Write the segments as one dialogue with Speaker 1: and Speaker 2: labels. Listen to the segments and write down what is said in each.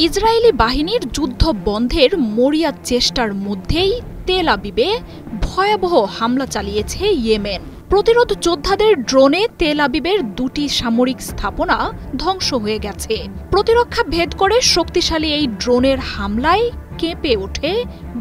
Speaker 1: Israeli বাহিনীর যুদ্ধ বন্ধের মরিয়া চেষ্টার মধ্যেই তেল আবিবে ভয়াবহ হামলা চালিয়েছে ইয়েমেন। প্রতিরোধ যোদ্ধাদের ড্রোনে তেল আবিবের দুটি সামরিক স্থাপনা ধ্বংস হয়ে গেছে। প্রতিরক্ষা ভেদ করে শক্তিশালী এই ড্রোনের হামলায় কেঁপে ওঠে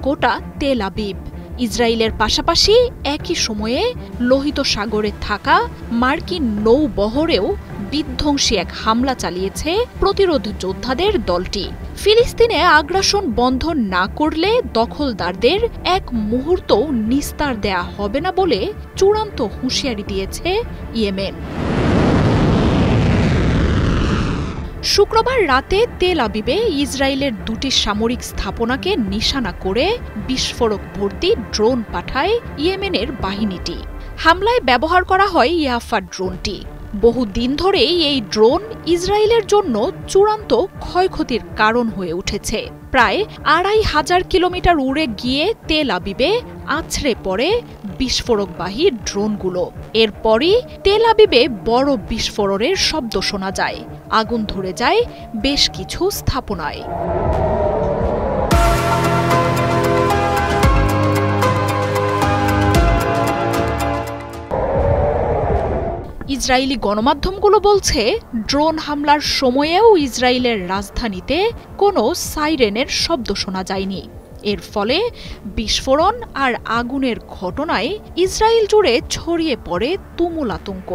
Speaker 1: গোটা তেল আবিব। ইসরায়েলের পাশাপাশি একই সময়ে লোহিত সাগরে থাকা মার্কিন নৌবহরেও বিধ্বংসী এক হামলা চালিয়েছে প্রতিরোধ যোদ্ধাদের দলটি। ফিলিস্তিনে আগ্রাসন বন্ধ না করলে দখলদারদের এক মুহূর্ত নিস্তার দেয়া হবে না বলে চূড়ান্ত হুঁশিয়ারি দিয়েছে ইয়েমেন। শুক্রবার রাতে তেল আবিবে ইসরায়েলের দুটি সামরিক স্থাপনাকে নিশানা করে বিস্ফোরক ভর্তি ড্রোন পাঠায় ইয়েমেনের বাহিনীটি। হামলায় ব্যবহার করা হয় ইয়াফা ড্রোনটি। বহুদিন ধরেই এই ড্রোন ইসরায়েলের জন্য চূড়ান্ত ক্ষয়ক্ষতির কারণ হয়ে উঠেছে। প্রায় ২৫০০ কিলোমিটার উড়ে গিয়ে তেল আবিবে আছড়ে পড়ে বিস্ফোরকবাহী ড্রোনগুলো। এরপরই তেল আবিবে বড় বিস্ফোরণের শব্দ শোনা যায়। আগুন ধরে যায় বেশ কিছু স্থাপনায়। ইসরায়েলি গণমাধ্যমগুলো বলছে, ড্রোন হামলার সময়েও ইসরায়েলের রাজধানীতে কোনো সাইরেনের শব্দ শোনা যায়নি। এর ফলে বিস্ফোরণ আর আগুনের ঘটনায় ইসরায়েল জুড়ে ছড়িয়ে পড়ে তুমুল আতঙ্ক।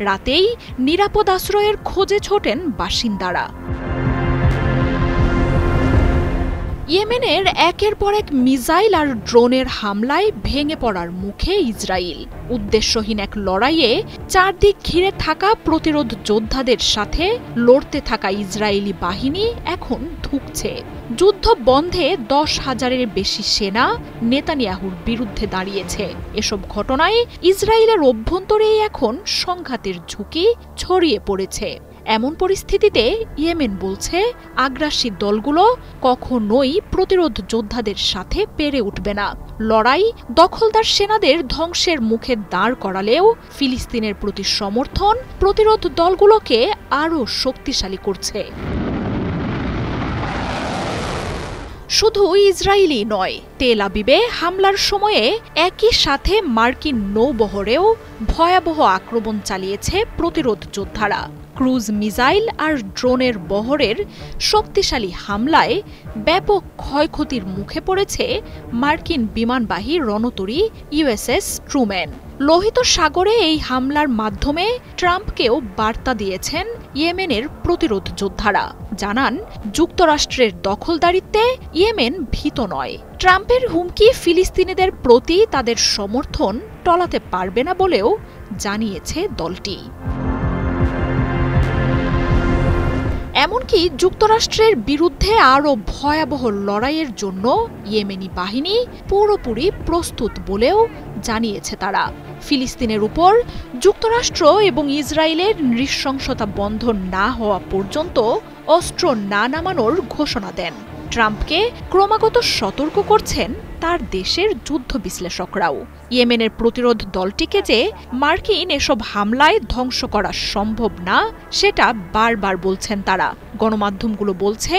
Speaker 1: রাতেই নিরাপদ আশ্রয়ের খোঁজে ছোটেন বাসিন্দারা। ইয়েমেনের একের পর এক মিসাইল আর ড্রোনের হামলায় ভেঙে পড়ার মুখে ইসরায়েল। উদ্দেশ্যহীন এক লড়াইয়ে চারদিক ঘিরে থাকা প্রতিরোধ যোদ্ধাদের সাথে লড়তে থাকা ইসরায়েলি বাহিনী এখন ধুঁকছে। যুদ্ধ বন্ধে ১০,০০০-এর বেশি সেনা নেতানিয়াহুর বিরুদ্ধে দাঁড়িয়েছে। এসব ঘটনায় ইসরায়েলের অভ্যন্তরেই এখন সংঘাতের ঝুঁকি ছড়িয়ে পড়েছে। এমন পরিস্থিতিতে ইয়েমেন বলছে, আগ্রাসী দলগুলো কখনোই প্রতিরোধ যোদ্ধাদের সাথে পেরে উঠবে না। লড়াই দখলদার সেনাদের ধ্বংসের মুখে দাঁড় করালেও ফিলিস্তিনের প্রতি সমর্থন প্রতিরোধ দলগুলোকে আরও শক্তিশালী করছে। শুধু ইসরায়েলই নয়, তেল আবিবে হামলার সময়ে একই সাথে মার্কিন নৌবহরেও ভয়াবহ আক্রমণ চালিয়েছে প্রতিরোধ যোদ্ধারা। ক্রুজ মিসাইল আর ড্রোনের বহরের শক্তিশালী হামলায় ব্যাপক ক্ষয়ক্ষতির মুখে পড়েছে মার্কিন বিমানবাহী রণতরী ইউএসএস ট্রুম্যান। লোহিত সাগরে এই হামলার মাধ্যমে ট্রাম্পকেও বার্তা দিয়েছেন ইয়েমেনের প্রতিরোধ যোদ্ধারা। জানান, যুক্তরাষ্ট্রের দখলদারিত্বে ইয়েমেন ভীত নয়। ট্রাম্পের হুমকি ফিলিস্তিনিদের প্রতি তাদের সমর্থন টলাতে পারবে না বলেও জানিয়েছে দলটি। এমনকি যুক্তরাষ্ট্রের বিরুদ্ধে আরও ভয়াবহ লড়াইয়ের জন্য ইয়েমেনি বাহিনী পুরোপুরি প্রস্তুত বলেও জানিয়েছে তারা। ফিলিস্তিনের উপর যুক্তরাষ্ট্র এবং ইসরায়েলের নৃশংসতা বন্ধ না হওয়া পর্যন্ত অস্ত্র না নামানোর ঘোষণা দেন। ট্রাম্পকে ক্রমাগত সতর্ক করছেন তার দেশের যুদ্ধ বিশ্লেষকরাও। ইয়েমেনের প্রতিরোধ দলটিকে যে মার্কিন এসব হামলায় ধ্বংস করা সম্ভব না, সেটা বারবার বলছেন তারা। গণমাধ্যমগুলো বলছে,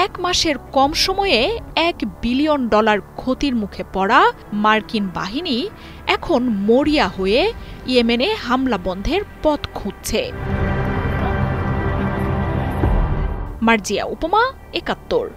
Speaker 1: ১ মাসের কম সময়ে $1 বিলিয়ন ক্ষতির মুখে পড়া মার্কিন বাহিনী এখন মরিয়া হয়ে ইয়েমেনে হামলা বন্ধের পথ খুঁজছে। মার্জিয়া উপমা, ৭১।